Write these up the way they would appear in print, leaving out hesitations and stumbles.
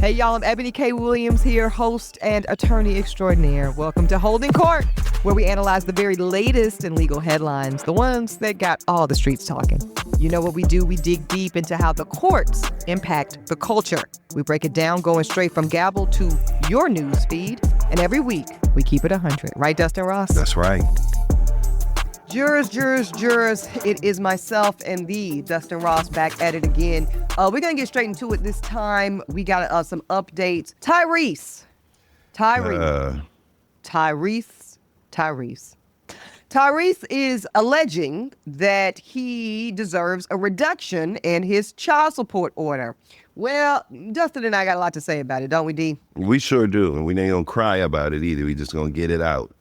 Hey, y'all, I'm Ebony K. Williams here, host and attorney extraordinaire. Welcome to Holding Court, where we analyze the very latest in legal headlines, the ones that got all the streets talking. You know what we do? We dig deep into how the courts impact the culture. We break it down, going straight from gavel to your news feed. And every week, we keep it 100. Right, Dustin Ross? That's right. Jurors. It is myself and the Dustin Ross back at it again. We're going to get straight into it this time. We got some updates. Tyrese is alleging that he deserves a reduction in his child support order. Well, Dustin and I got a lot to say about it, don't we, D? We sure do. And we ain't going to cry about it either. We just going to get it out.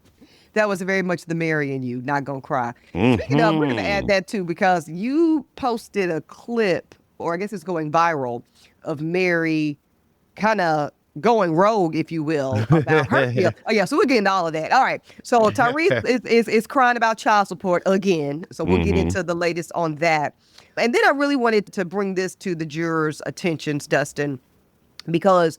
That was very much the Mary in you, not gonna cry. Speaking of, we're gonna add that too, because you posted a clip, or I guess it's going viral, of Mary kind of going rogue, if you will, about her. So we're getting all of that. All right. So Tyrese is crying about child support again. So we'll get into the latest on that. And then I really wanted to bring this to the jurors' attentions, Dustin, because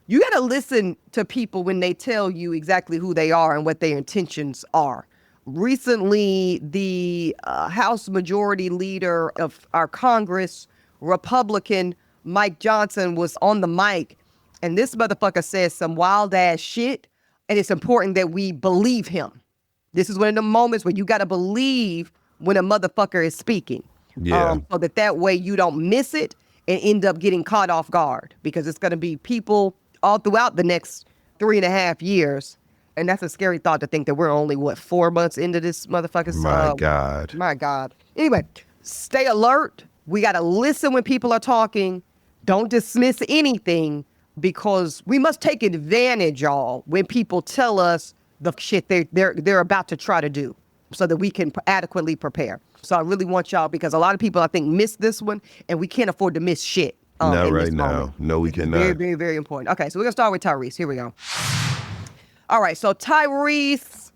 you got to listen to people when they tell you exactly who they are and what their intentions are. Recently, the House Majority Leader of our Congress, Republican Mike Johnson, was on the mic, and this motherfucker says some wild ass shit, and it's important that we believe him. This is one of the moments where you got to believe when a motherfucker is speaking. Yeah. So that way you don't miss it and end up getting caught off guard, because it's going to be people all throughout the next 3.5 years. And that's a scary thought, to think that we're only, 4 months into this motherfucker's... My God. Anyway, stay alert. We got to listen when people are talking. Don't dismiss anything, because we must take advantage, y'all, when people tell us the shit they're about to try to do, so that we can adequately prepare. So I really want y'all, because a lot of people, I think, miss this one, and we can't afford to miss shit. Not right now. No, we cannot. Very, very, very important. Okay, so we're going to start with Tyrese. Here we go. All right, so Tyrese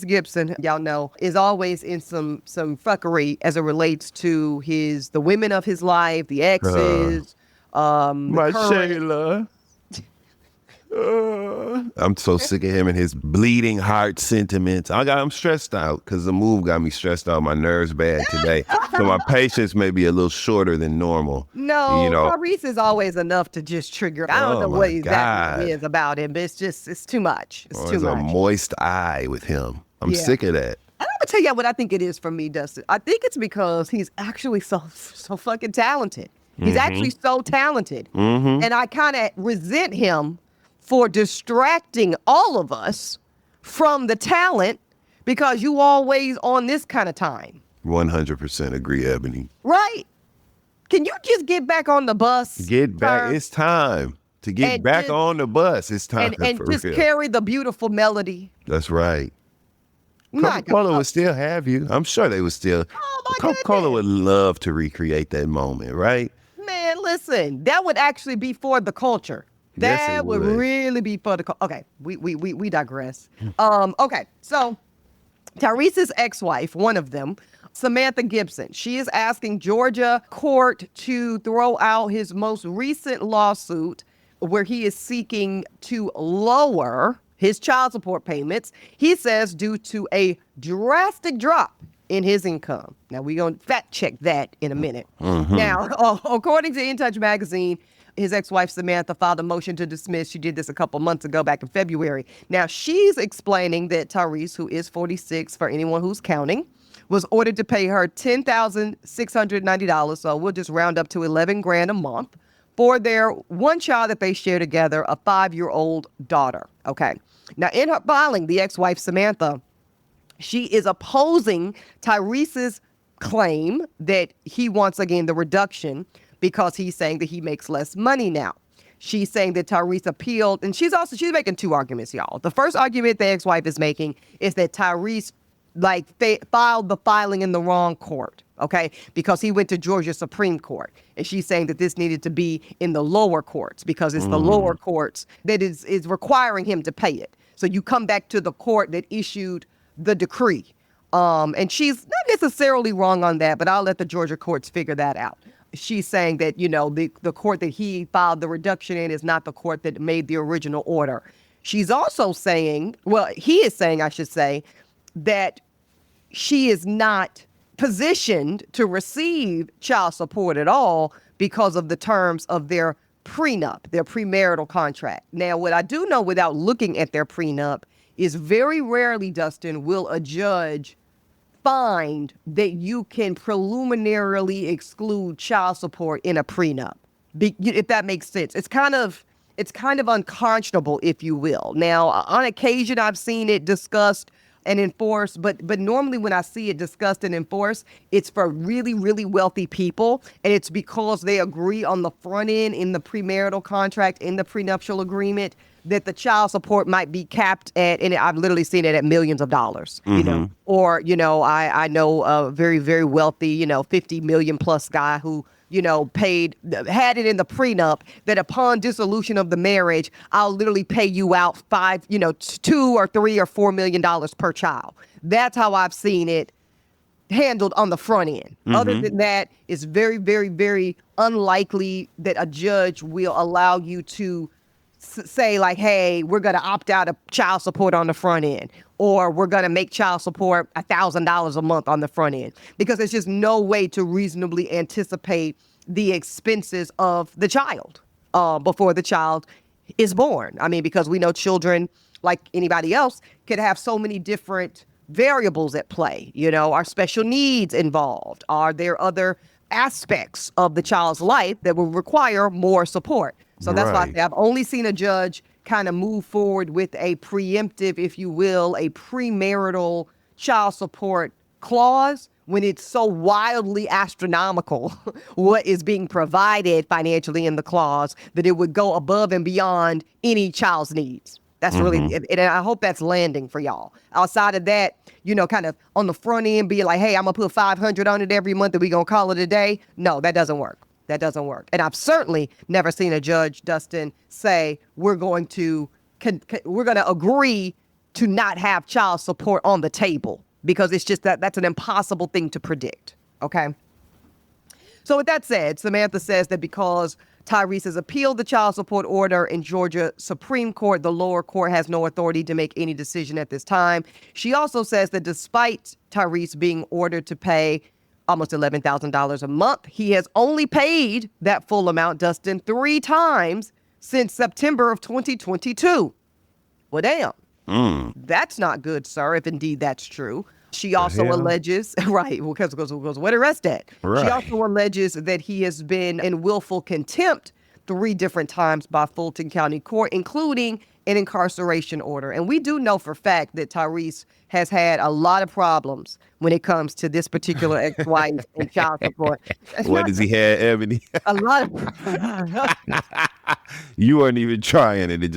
Gibson, y'all know, is always in some fuckery as it relates to the women of his life, the exes, my Shayla. I'm so sick of him and his bleeding heart sentiments. I'm stressed out because the move got me stressed out. My nerves bad today. So my patience may be a little shorter than normal. No, Tyrese is always enough to just trigger. I don't know what exactly is about him, but it's too much. It's too much. A moist eye with him. I'm sick of that. I'm going to tell you what I think it is for me, Dustin. I think it's because he's actually so fucking talented. He's actually so talented. And I kind of resent him for distracting all of us from the talent, because you always on this kind of time. 100% agree, Ebony. Right? Can you just get back on the bus? Get back. It's time to get back on the bus. It's time and just real. Carry the beautiful melody. That's right. Coca-Cola would still have you. I'm sure they would still. Coca-Cola would love to recreate that moment, right? Man, listen, that would actually be for the culture. That would really be for the... Okay, we digress. Okay, so Tyrese's ex-wife, one of them, Samantha Gibson, she is asking Georgia court to throw out his most recent lawsuit where he is seeking to lower his child support payments, he says, due to a drastic drop in his income. Now, we're going to fact check that in a minute. Now, according to In Touch magazine, his ex-wife, Samantha, filed a motion to dismiss. She did this a couple months ago, back in February. Now, she's explaining that Tyrese, who is 46, for anyone who's counting, was ordered to pay her $10,690, so we'll just round up to $11,000 a month, for their one child that they share together, a 5-year-old daughter. Okay. Now, in her filing, the ex-wife, Samantha, she is opposing Tyrese's claim that he wants, again, the reduction, because he's saying that he makes less money now. She's saying that Tyrese appealed, and she's making two arguments, y'all. The first argument the ex-wife is making is that Tyrese filed the filing in the wrong court, okay? Because he went to Georgia Supreme Court, and she's saying that this needed to be in the lower courts, because it's the lower courts that is requiring him to pay it. So you come back to the court that issued the decree. And she's not necessarily wrong on that, but I'll let the Georgia courts figure that out. she's saying that, the court that he filed the reduction in is not the court that made the original order. She's also saying, he is saying, I should say, that she is not positioned to receive child support at all because of the terms of their prenup, their premarital contract. Now, what I do know without looking at their prenup is very rarely, Dustin, will a judge find that you can preliminarily exclude child support in a prenup, if that makes sense. It's kind of unconscionable, if you will. Now, on occasion, I've seen it discussed and enforced, but normally when I see it discussed and enforced, it's for really, really wealthy people, and it's because they agree on the front end in the premarital contract, in the prenuptial agreement, that the child support might be capped at, and I've literally seen it at millions of dollars, or, I know a very, very wealthy, 50 million plus guy who, had it in the prenup that upon dissolution of the marriage, I'll literally pay you out $2 or $3 or $4 million per child. That's how I've seen it handled on the front end. Other than that, it's very, very, very unlikely that a judge will allow you to say like, hey, we're going to opt out of child support on the front end, or we're going to make child support $1,000 a month on the front end, because there's just no way to reasonably anticipate the expenses of the child before the child is born. I mean, because we know children, like anybody else, could have so many different variables at play. Are special needs involved? Are there other aspects of the child's life that will require more support? So that's why I say I've only seen a judge kind of move forward with a preemptive, if you will, a premarital child support clause when it's so wildly astronomical what is being provided financially in the clause that it would go above and beyond any child's needs. That's really, and I hope that's landing for y'all. Outside of that, kind of on the front end, be like, hey, I'm going to put $500 on it every month and we going to call it a day. No, that doesn't work. That doesn't work. And I've certainly never seen a judge, Dustin, say we're going to agree to not have child support on the table, because it's just that's an impossible thing to predict. Okay. So with that said, Samantha says that because Tyrese has appealed the child support order in Georgia Supreme Court, the lower court has no authority to make any decision at this time. She also says that despite Tyrese being ordered to pay almost $11,000 a month, he has only paid that full amount, Dustin, 3 times since September of 2022. Well, damn. That's not good, sir, if indeed that's true. She also alleges, right, because where the rest at? Right. She also alleges that he has been in willful contempt 3 different times by Fulton County Court, including an incarceration order. And we do know for a fact that Tyrese has had a lot of problems when it comes to this particular ex-wife and child support. What does he have, Ebony? A lot of You weren't even trying it. We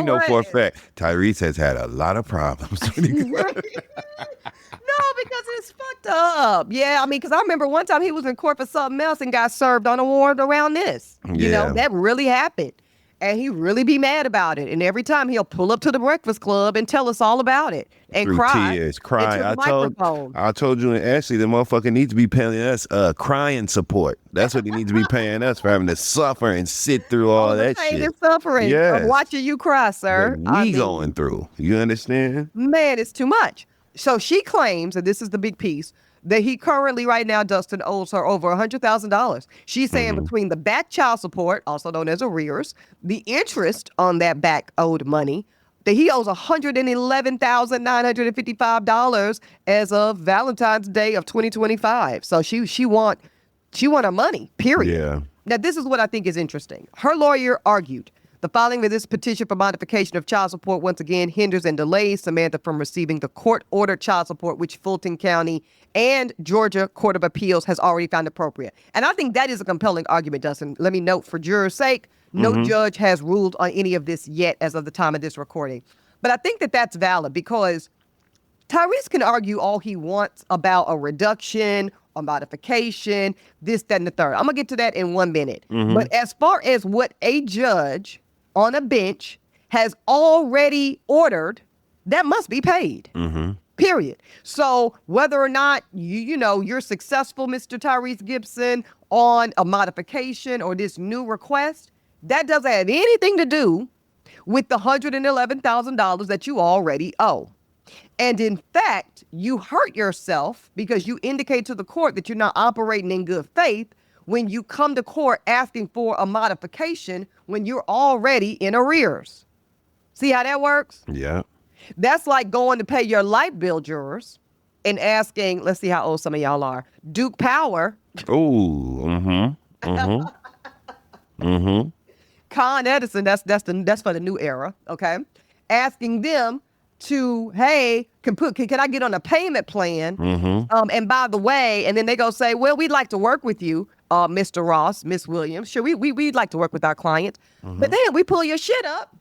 know for a fact Tyrese has had a lot of problems. No, because it's fucked up. Yeah, I mean, because I remember one time he was in court for something else and got served on a warrant around this. That really happened. And he really be mad about it. And every time he'll pull up to the Breakfast Club and tell us all about it and cry. Tears, cry. I told you and Ashley, the motherfucker needs to be paying us crying support. That's what he needs to be paying us for, having to suffer and sit through all that shit. And suffering of watching you cry, sir. Going through. You understand? Man, it's too much. So she claims, and this is the big piece, that he currently right now, Dustin, owes her over $100,000. She's saying between the back child support, also known as arrears, the interest on that back owed money, that he owes $111,955 as of Valentine's Day of 2025. So she want her money, period. Yeah. Now, this is what I think is interesting. Her lawyer argued the filing of this petition for modification of child support once again hinders and delays Samantha from receiving the court-ordered child support, which Fulton County and Georgia Court of Appeals has already found appropriate. And I think that is a compelling argument, Dustin. Let me note, for jurors' sake, no judge has ruled on any of this yet as of the time of this recording. But I think that that's valid because Tyrese can argue all he wants about a reduction, a modification, this, that, and the third. I'm going to get to that in 1 minute. But as far as what a judge on a bench has already ordered, that must be paid. period. So whether or not you're successful, Mr. Tyrese Gibson, on a modification or this new request, that doesn't have anything to do with the $111,000 that you already owe. And in fact, you hurt yourself because you indicate to the court that you're not operating in good faith when you come to court asking for a modification when you're already in arrears. See how that works? Yeah. That's like going to pay your light bill, jurors, and asking, let's see how old some of y'all are, Duke Power. Ooh, Con Edison, that's for the new era, okay? Asking them to, hey, can I get on a payment plan? And by the way, and then they go say, well, we'd like to work with you, Mr. Ross, Miss Williams. Sure, we'd like to work with our clients. But then we pull your shit up,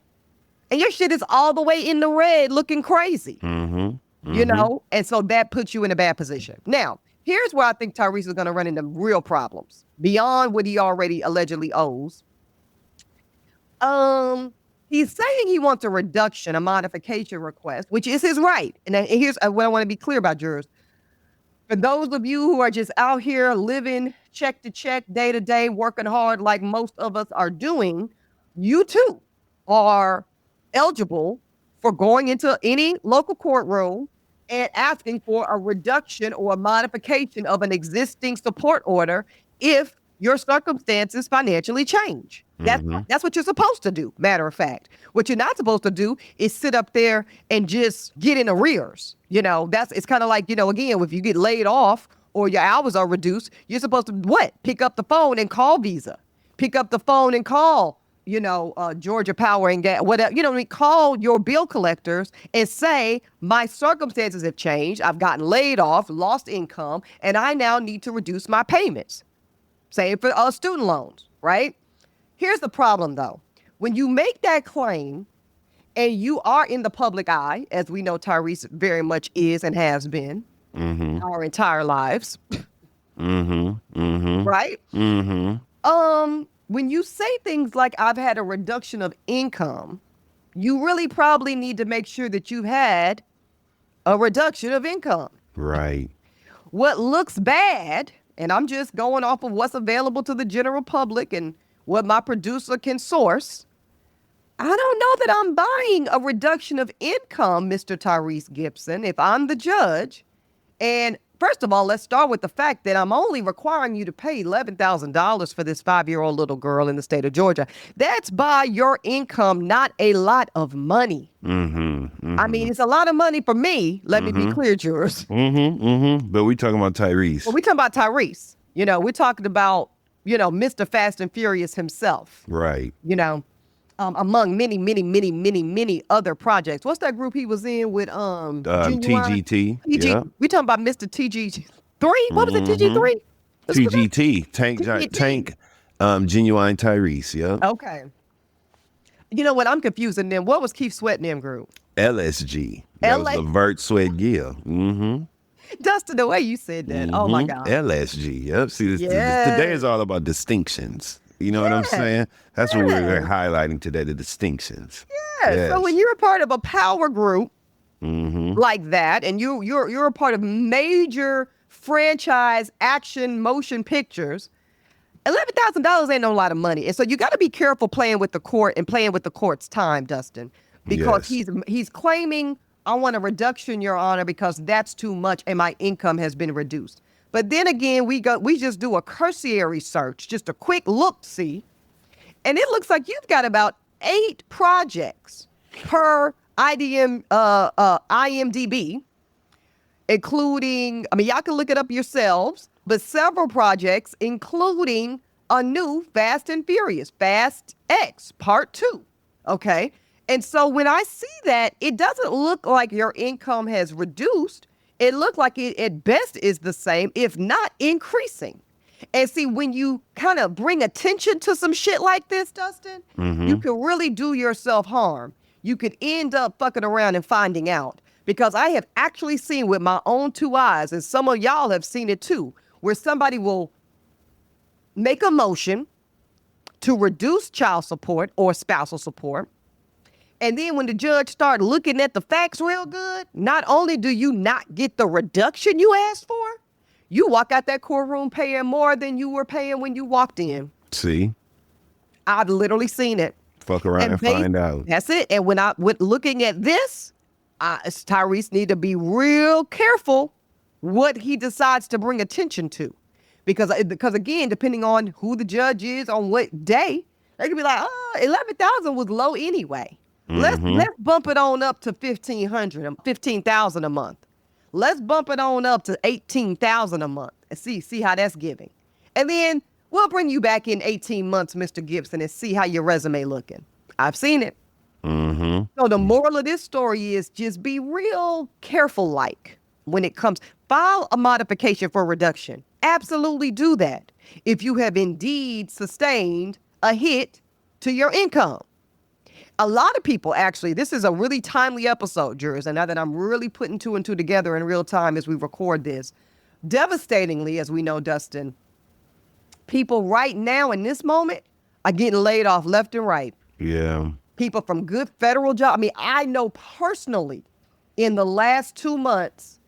and your shit is all the way in the red looking crazy. You know? And so that puts you in a bad position. Now, here's where I think Tyrese is going to run into real problems beyond what he already allegedly owes. He's saying he wants a reduction, a modification request, which is his right. And here's what I want to be clear about, jurors. For those of you who are just out here living check to check, day to day, working hard like most of us are doing, you too are eligible for going into any local courtroom and asking for a reduction or a modification of an existing support order if your circumstances financially change. That's what you're supposed to do, matter of fact. What you're not supposed to do is sit up there and just get in arrears. It's kind of like, again, if you get laid off or your hours are reduced, you're supposed to what? Pick up the phone and call Visa. Pick up the phone and call, Georgia Power and Gas, whatever. Call your bill collectors and say, my circumstances have changed. I've gotten laid off, lost income, and I now need to reduce my payments. Same for student loans, right? Here's the problem, though. When you make that claim and you are in the public eye, as we know Tyrese very much is and has been our entire lives, right? When you say things like, I've had a reduction of income, you really probably need to make sure that you've had a reduction of income. Right. What looks bad, and I'm just going off of what's available to the general public and what my producer can source, I don't know that I'm buying a reduction of income, Mr. Tyrese Gibson, if I'm the judge. And first of all, let's start with the fact that I'm only requiring you to pay $11,000 for this 5-year-old little girl in the state of Georgia. That's by your income, not a lot of money. I mean, it's a lot of money for me. Let me be clear, jurors. But we're talking about Tyrese. Well, we're talking about Tyrese. We're talking about, Mr. Fast and Furious himself. Right. Among many, many, many, many, many other projects. What's that group he was in with TGT? Yeah. We talking about Mr. TG3? What was it, TG3? TGT, Tank, Genuine Tyrese, yeah. Okay. You know what? I'm confusing them. What was Keith Sweat and them group? LSG. That was Levert Sweat Gill. Dustin, the way you said that. Oh, my God. LSG, yep. See, today is all about distinctions. You know what I'm saying? That's what we're highlighting today, the distinctions. Yeah. Yes. So when you're a part of a power group like that, and you're a part of major franchise action motion pictures, $11,000 ain't no lot of money. And so you got to be careful playing with the court and playing with the court's time, Dustin, because he's claiming, I want a reduction, Your Honor, because that's too much and my income has been reduced. But then again, we just do a cursory search, just a quick look-see, and it looks like you've got about 8 projects per IMDb, including, y'all can look it up yourselves, but several projects, including a new Fast and Furious, Fast X Part 2, okay? And so when I see that, it doesn't look like your income has reduced. It looked like it at best is the same, if not increasing. And see, when you kind of bring attention to some shit like this, Dustin, you can really do yourself harm. You could end up fucking around and finding out. Because I have actually seen with my own 2 eyes, and some of y'all have seen it too, where somebody will make a motion to reduce child support or spousal support, And then when the judge started looking at the facts real good, not only do you not get the reduction you asked for, you walk out that courtroom paying more than you were paying when you walked in. See? I've literally seen it. Fuck around and find out. That's it. And when I went looking at this, Tyrese need to be real careful what he decides to bring attention to. Because again, depending on who the judge is on what day, they could be like, oh, 11,000 was low anyway. Let's bump it on up to 15,000 a month. Let's bump it on up to 18,000 a month and see how that's giving. And then we'll bring you back in 18 months, Mr. Gibson, and see how your resume looking. I've seen it. So the moral of this story is just be real careful, like when it comes, file a modification for reduction. Absolutely do that if you have indeed sustained a hit to your income. A lot of people, actually, this is a really timely episode, jurors, and now that I'm really putting two and two together in real time as we record this, devastatingly, as we know, Dustin, people right now in this moment are getting laid off left and right. Yeah. People from good federal jobs. I mean, I know personally in the last 2 months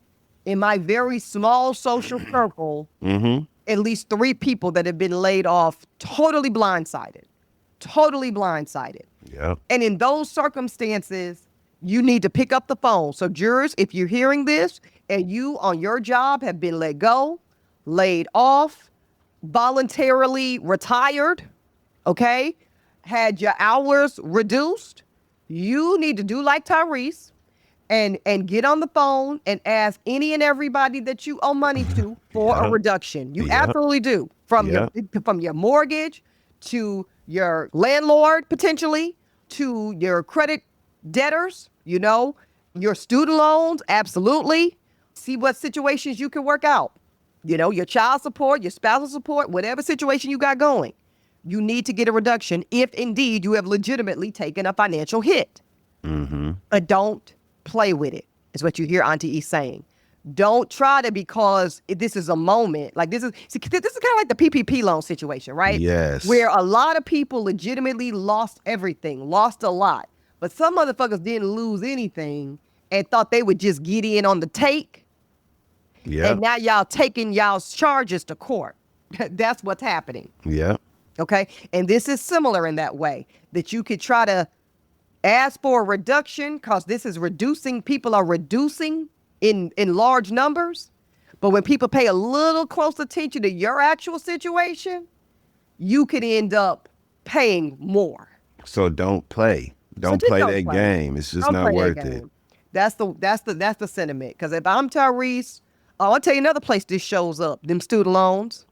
in my very small social circle, at least 3 people that have been laid off totally blindsided. Yeah. And in those circumstances, you need to pick up the phone. So jurors, if you're hearing this and you on your job have been let go, laid off, voluntarily retired, okay, had your hours reduced, you need to do like Tyrese and get on the phone and ask any and everybody that you owe money to for a reduction. You absolutely do. From your mortgage to your landlord, potentially, to your credit debtors, your student loans, absolutely. See what situations you can work out. Your child support, your spousal support, whatever situation you got going. You need to get a reduction if indeed you have legitimately taken a financial hit. But don't play with it, is what you hear Auntie E saying. Don't try to, because this is a moment. Like this is kind of like the PPP loan situation, right? Yes. Where a lot of people legitimately lost everything, lost a lot. But some motherfuckers didn't lose anything and thought they would just get in on the take. Yeah. And now y'all taking y'all's charges to court. That's what's happening. Yeah. Okay. And this is similar in that way, that you could try to ask for a reduction because this is reducing. People are reducing in large numbers. But when people pay a little close attention to your actual situation, you could end up paying more. So don't play. Don't play that game. It's just not worth it. That's the sentiment. Because if I'm Tyrese, I'll tell you another place this shows up, them student loans.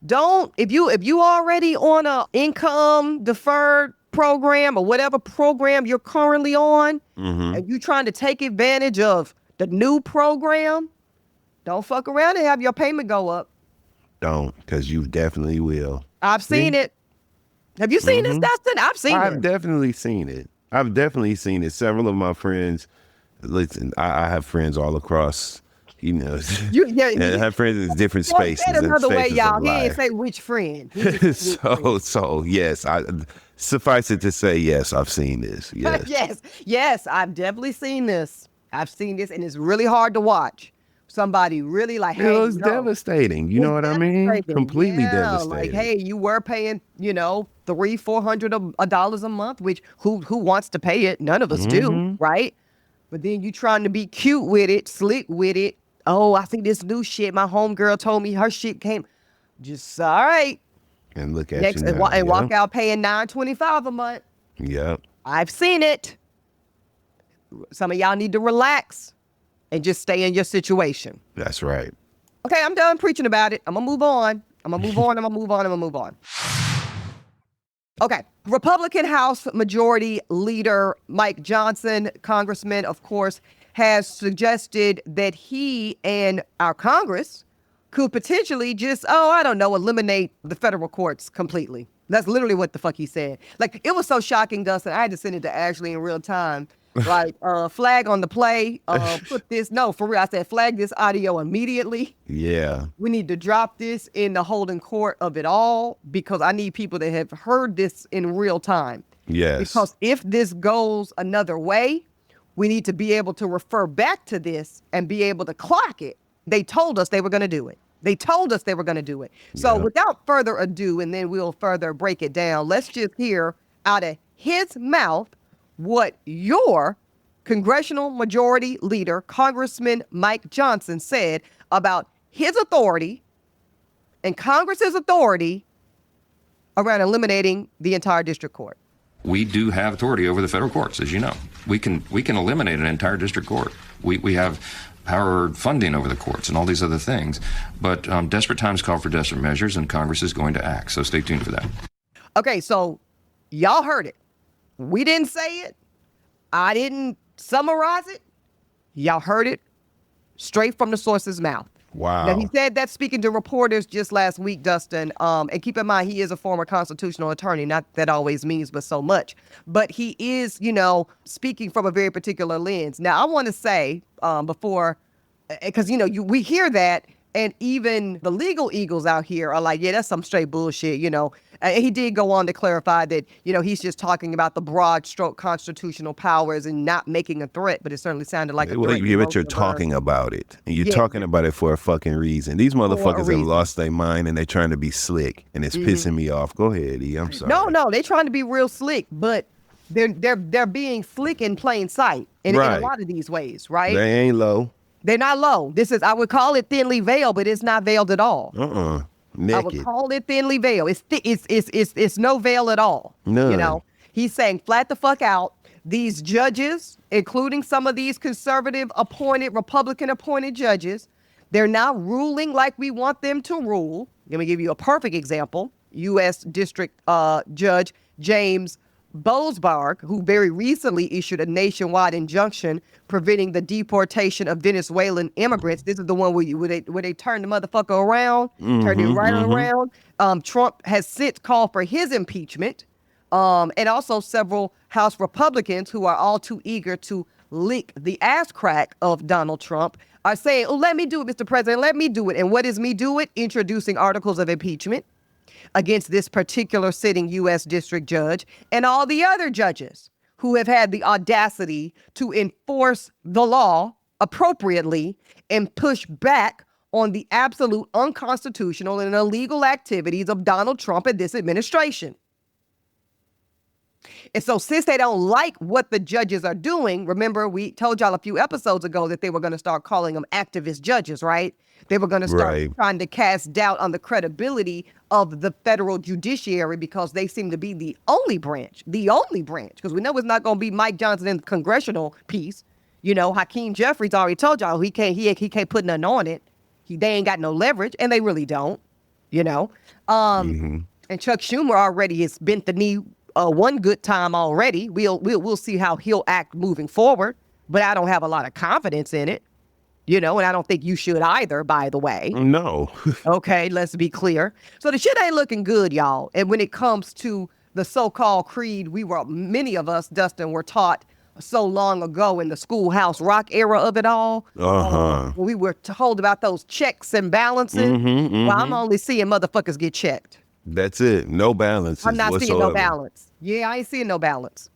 If you already on a income deferred program or whatever program you're currently on, and you trying to take advantage of the new program, don't fuck around and have your payment go up. Don't, because you definitely will. I've seen it. Have you seen this, Dustin? I've definitely seen it. Several of my friends, listen, I have friends all across, I have friends in different spaces. Another way, y'all. He ain't say which friend. So yes, suffice it to say, yes, I've seen this. Yes, I've definitely seen this. I've seen this, and it's really hard to watch. Somebody really like, hey, it's devastating. You know what I mean? Completely devastating. Like, hey, you were paying, $300-400 a month, which who wants to pay it? None of us do, right? But then you trying to be cute with it, slick with it. Oh, I see this new shit. My homegirl told me her shit came. Just all right. And look at you now, and walk out paying $925 a month. Yep. I've seen it. Some of y'all need to relax and just stay in your situation. That's right. Okay, I'm done preaching about it. I'm going to move on. Okay. Republican House Majority Leader Mike Johnson, Congressman, of course, has suggested that he and our Congress could potentially just, eliminate the federal courts completely. That's literally what the fuck he said. Like, it was so shocking, Dustin. I had to send it to Ashley in real time. Like, flag on the play, for real. I said, flag this audio immediately. Yeah. We need to drop this in the holding court of it all because I need people that have heard this in real time. Yes. Because if this goes another way, we need to be able to refer back to this and be able to clock it. They told us they were going to do it. They told us they were going to do it. So without further ado, and then we'll further break it down, let's just hear out of his mouth what your Congressional Majority Leader, Congressman Mike Johnson, said about his authority and Congress's authority around eliminating the entire district court. We do have authority over the federal courts, as you know. We can eliminate an entire district court. We have power funding over the courts and all these other things. But desperate times call for desperate measures, and Congress is going to act. So stay tuned for that. Okay, so y'all heard it. We didn't say it. I didn't summarize it. Y'all heard it straight from the source's mouth. Wow. Now, he said that speaking to reporters just last week, Dustin, and keep in mind, he is a former constitutional attorney. Not that always means but so much. But he is, speaking from a very particular lens. Now, I want to say before, because, we hear that, and even the legal eagles out here are like, yeah, that's some straight bullshit, And he did go on to clarify that, he's just talking about the broad stroke constitutional powers and not making a threat, but it certainly sounded like a threat. But you're talking about it. And you're talking about it for a fucking reason. These motherfuckers have lost their mind and they're trying to be slick, and it's pissing me off. Go ahead, E. I'm sorry. No, they're trying to be real slick, but they're being slick in plain sight in a lot of these ways, right? They ain't low. They're not low. I would call it thinly veiled, but it's not veiled at all. Naked. I would call it thinly veiled. It's no veil at all. None. He's saying flat the fuck out. These judges, including some of these conservative appointed, Republican appointed judges, they're not ruling like we want them to rule. Let me give you a perfect example. U.S. District Judge James Boasberg, who very recently issued a nationwide injunction preventing the deportation of Venezuelan immigrants. This is the one where they turn the motherfucker around, turn it right around. Trump has since called for his impeachment, and also several House Republicans who are all too eager to lick the ass crack of Donald Trump are saying, oh, let me do it, Mr. President, let me do it. And what is me do it? Introducing articles of impeachment against this particular sitting U.S. district judge and all the other judges who have had the audacity to enforce the law appropriately and push back on the absolute unconstitutional and illegal activities of Donald Trump and this administration. And so since they don't like what the judges are doing, remember we told y'all a few episodes ago that they were going to start calling them activist judges, right? They were going to start trying to cast doubt on the credibility of the federal judiciary because they seem to be the only branch, because we know it's not going to be Mike Johnson in the congressional piece. Hakeem Jeffries already told y'all he can't put nothing on it. They ain't got no leverage, and they really don't, And Chuck Schumer already has bent the knee one good time already. We'll see how he'll act moving forward, but I don't have a lot of confidence in it. And I don't think you should either, by the way. No. Okay, let's be clear. So the shit ain't looking good, y'all. And when it comes to the so-called creed, many of us, Dustin, were taught so long ago in the schoolhouse rock era of it all. When we were told about those checks and balances. Well, I'm only seeing motherfuckers get checked. That's it. No balance. I'm not seeing no balance. Yeah, I ain't seeing no balance.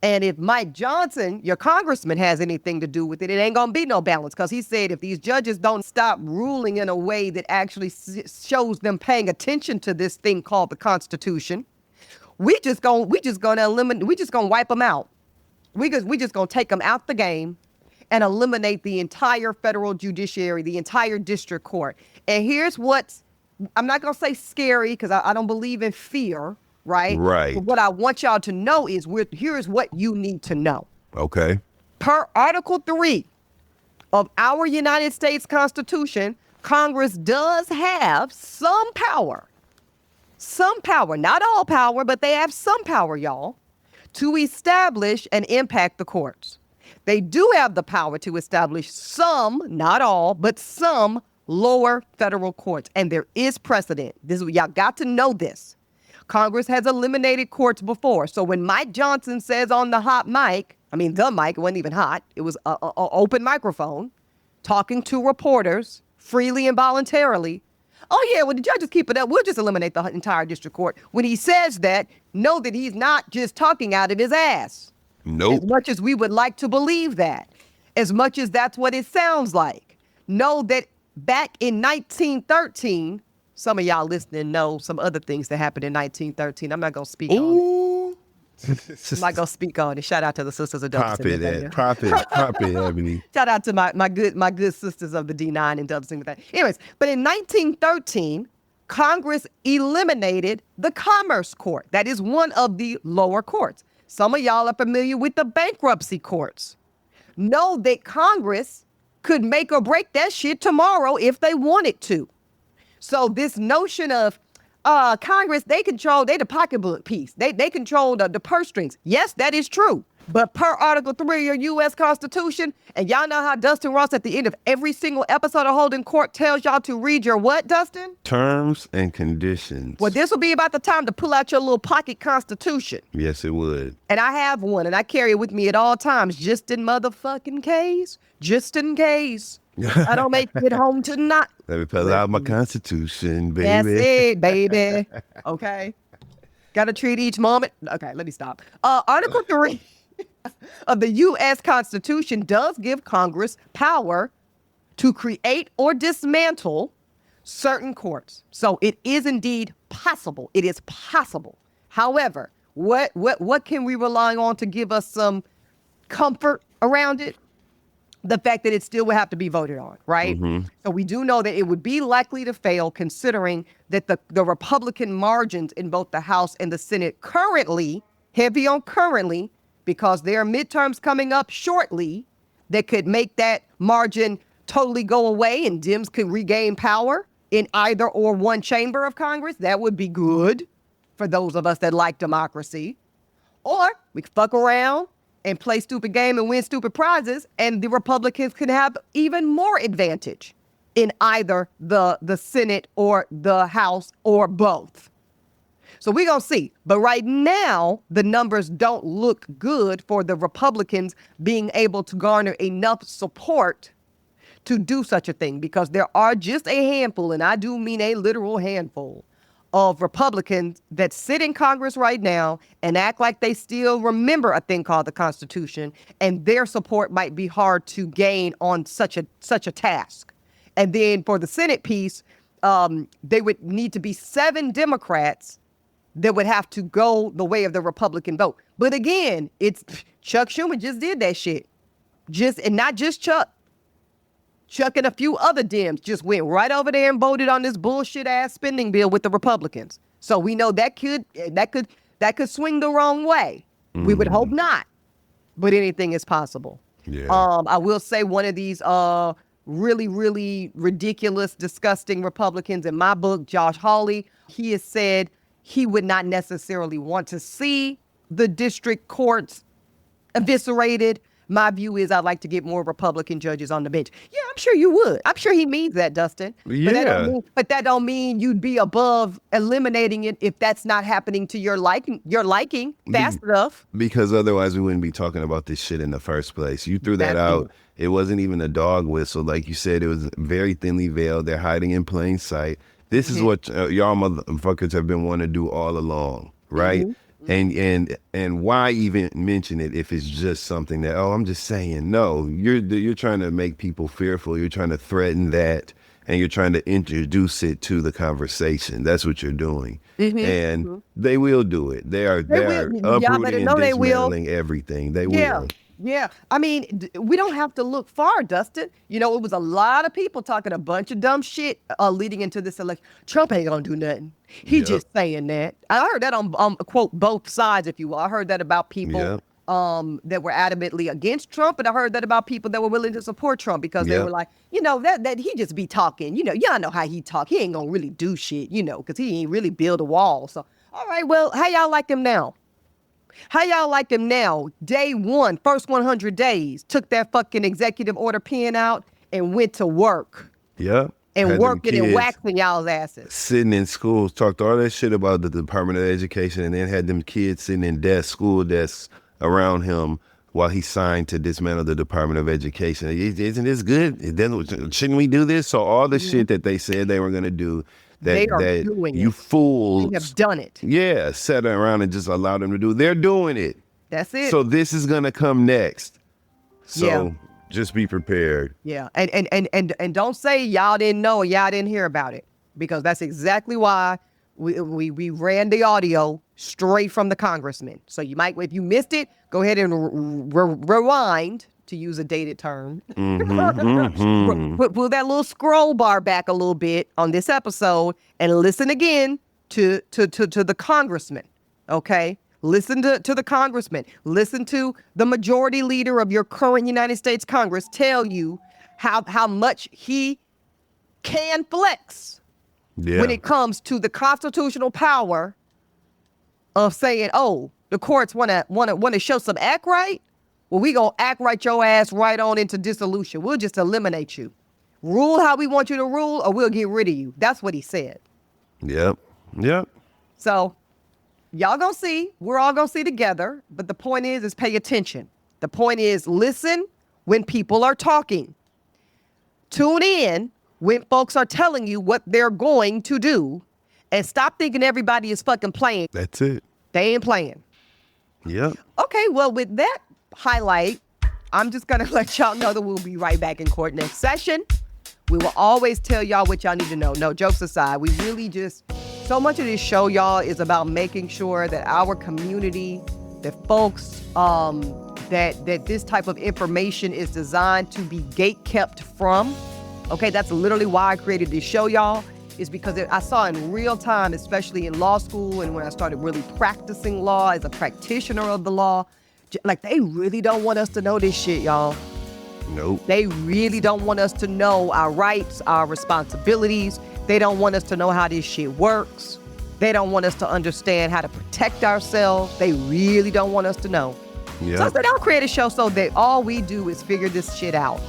And if Mike Johnson, your congressman, has anything to do with it, it ain't going to be no balance, because he said if these judges don't stop ruling in a way that actually shows them paying attention to this thing called the Constitution, we just going to wipe them out. We just going to take them out the game and eliminate the entire federal judiciary, the entire district court. And here's what's, I'm not going to say scary, because I don't believe in fear. Right. But what I want y'all to know is here's what you need to know. Okay. Per Article 3 of our United States Constitution, Congress does have some power, not all power, but they have some power, y'all, to establish and impact the courts. They do have the power to establish some, not all, but some lower federal courts. And there is precedent. Y'all got to know this. Congress has eliminated courts before. So when Mike Johnson says on the hot mic, the mic, it wasn't even hot, it was an open microphone, talking to reporters freely and voluntarily Oh, yeah, well, the judges keep it up. We'll just eliminate the entire district court. When he says that, know that he's not just talking out of his ass. Nope. As much as we would like to believe that, as much as that's what it sounds like, know that back in 1913, some of y'all listening know some other things that happened in 1913. I'm not going to speak on it. I'm not going to speak on it. Shout out to the sisters of Pop Douglas. it, Ebony. Shout out to my good sisters of the D9 and Douglas. Anyways, but in 1913, Congress eliminated the Commerce Court. That is one of the lower courts. Some of y'all are familiar with the bankruptcy courts. Know that Congress could make or break that shit tomorrow if they wanted to. So this notion of Congress, they the pocketbook piece. They control the purse strings. Yes, that is true. But per Article 3 of your U.S. Constitution, and y'all know how Dustin Ross at the end of every single episode of Holding Court tells y'all to read your what, Dustin? Terms and conditions. Well, this will be about the time to pull out your little pocket constitution. Yes, it would. And I have one, and I carry it with me at all times, just in motherfucking case. Just in case. I don't make it home tonight. Let me pull out my Constitution, baby. That's it, baby. Okay. Got to treat each moment. Okay, let me stop. Article 3 of the U.S. Constitution does give Congress power to create or dismantle certain courts. So it is indeed possible. It is possible. However, what can we rely on to give us some comfort around it? The fact that it still would have to be voted on, right? Mm-hmm. So we do know that it would be likely to fail, considering that the Republican margins in both the House and the Senate currently, heavy on currently, because there are midterms coming up shortly that could make that margin totally go away and Dems could regain power in either or one chamber of Congress. That would be good for those of us that like democracy. Or we could fuck around and play stupid game and win stupid prizes, and the Republicans can have even more advantage in either the Senate or the House or both. So we're going to see. But right now, the numbers don't look good for the Republicans being able to garner enough support to do such a thing, because there are just a handful, and I do mean a literal handful, of Republicans that sit in Congress right now and act like they still remember a thing called the Constitution, and their support might be hard to gain on such a task. And then for the Senate piece, they would need to be 7 Democrats that would have to go the way of the Republican vote. But again, it's Chuck Schumer just did that shit. And not just Chuck. Chuck and a few other Dems just went right over there and voted on this bullshit ass spending bill with the Republicans. So we know that could swing the wrong way. Mm. We would hope not, but anything is possible. Yeah. I will say one of these really, really ridiculous, disgusting Republicans in my book, Josh Hawley, he has said he would not necessarily want to see the district courts eviscerated. My view is I'd like to get more Republican judges on the bench. Yeah, I'm sure you would. I'm sure he means that, Dustin. Yeah. But that don't mean you'd be above eliminating it if that's not happening to your liking fast enough. Because otherwise we wouldn't be talking about this shit in the first place. You threw that out. It wasn't even a dog whistle. Like you said, it was very thinly veiled. They're hiding in plain sight. This is what y'all motherfuckers have been wanting to do all along, right? Mm-hmm. And why even mention it if it's just something that, I'm just saying. No, you're trying to make people fearful. You're trying to threaten that, and you're trying to introduce it to the conversation. That's what you're doing. Mm-hmm. And they will do it. They are uprooting and dismantling everything. They will. Yeah. I mean, we don't have to look far, Dustin. You know, it was a lot of people talking a bunch of dumb shit leading into this election. Trump ain't gonna do nothing. He's just saying that. I heard that on quote, both sides, if you will. I heard that about people that were adamantly against Trump, and I heard that about people that were willing to support Trump because they were like, that he just be talking. Y'all know how he talk. He ain't gonna really do shit, because he ain't really build a wall. So, all right, well, how y'all like him now? How y'all like him now? Day one, first 100 days, took that fucking executive order pen out and went to work. Yeah. And working and waxing y'all's asses. Sitting in schools, talked all that shit about the Department of Education, and then had them kids sitting in school desks around him, while he signed to dismantle the Department of Education. Isn't this good? Shouldn't we do this? So all the shit that they said they were going to do, They are that doing you it. fools They have done it. Yeah, sat around and just allowed them to do. They're doing it. That's it. So this is going to come next. So Yeah. just be prepared. Yeah, and don't say y'all didn't know, y'all didn't hear about it, because that's exactly why we ran the audio straight from the congressman. So you might, if you missed it, go ahead and rewind, to use a dated term. Pull that little scroll bar back a little bit on this episode and listen again to the congressman. Okay. Listen to the congressman. Listen to the majority leader of your current United States Congress tell you how much he can flex when it comes to the constitutional power of saying, "Oh, the courts want to show some act right. Well, we gonna act right your ass right on into dissolution. We'll just eliminate you. Rule how we want you to rule, or we'll get rid of you." That's what he said. Yep. So. Y'all gonna see, we're all gonna see together, but the point is pay attention. The point is listen when people are talking. Tune in when folks are telling you what they're going to do, and stop thinking everybody is fucking playing. That's it. They ain't playing. Yep. Okay, well, with that highlight, I'm just gonna let y'all know that we'll be right back in court next session. We will always tell y'all what y'all need to know. No, jokes aside, we really just, so much of this show, y'all, is about making sure that our community, that folks, that this type of information is designed to be gate-kept from. Okay, that's literally why I created this show, y'all, is because I saw in real time, especially in law school and when I started really practicing law as a practitioner of the law, like they really don't want us to know this shit, y'all. Nope. They really don't want us to know our rights, our responsibilities. They don't want us to know how this shit works. They don't want us to understand how to protect ourselves. They really don't want us to know. Yep. So I said, I'll create a show so that all we do is figure this shit out.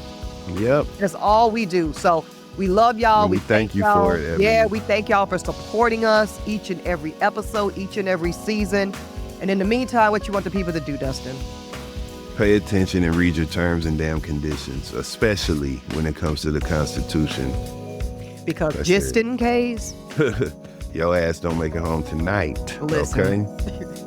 Yep. That's all we do. So we love y'all. We thank you y'all. for it, Ebony. Yeah, we thank y'all for supporting us each and every episode, each and every season. And in the meantime, what you want the people to do, Dustin? Pay attention and read your terms and damn conditions, especially when it comes to the Constitution. Because That's just it. in case. Your ass don't make it home tonight. Listen. Okay?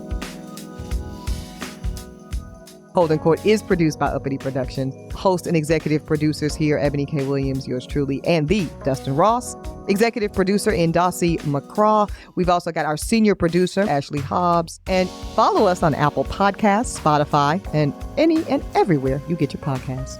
Holding Court is produced by Uppity Productions. Host and executive producers here, Ebony K. Williams, yours truly, and the Dustin Ross. Executive producer in Dossie, McCraw. We've also got our senior producer, Ashley Hobbs. And follow us on Apple Podcasts, Spotify, and any and everywhere you get your podcasts.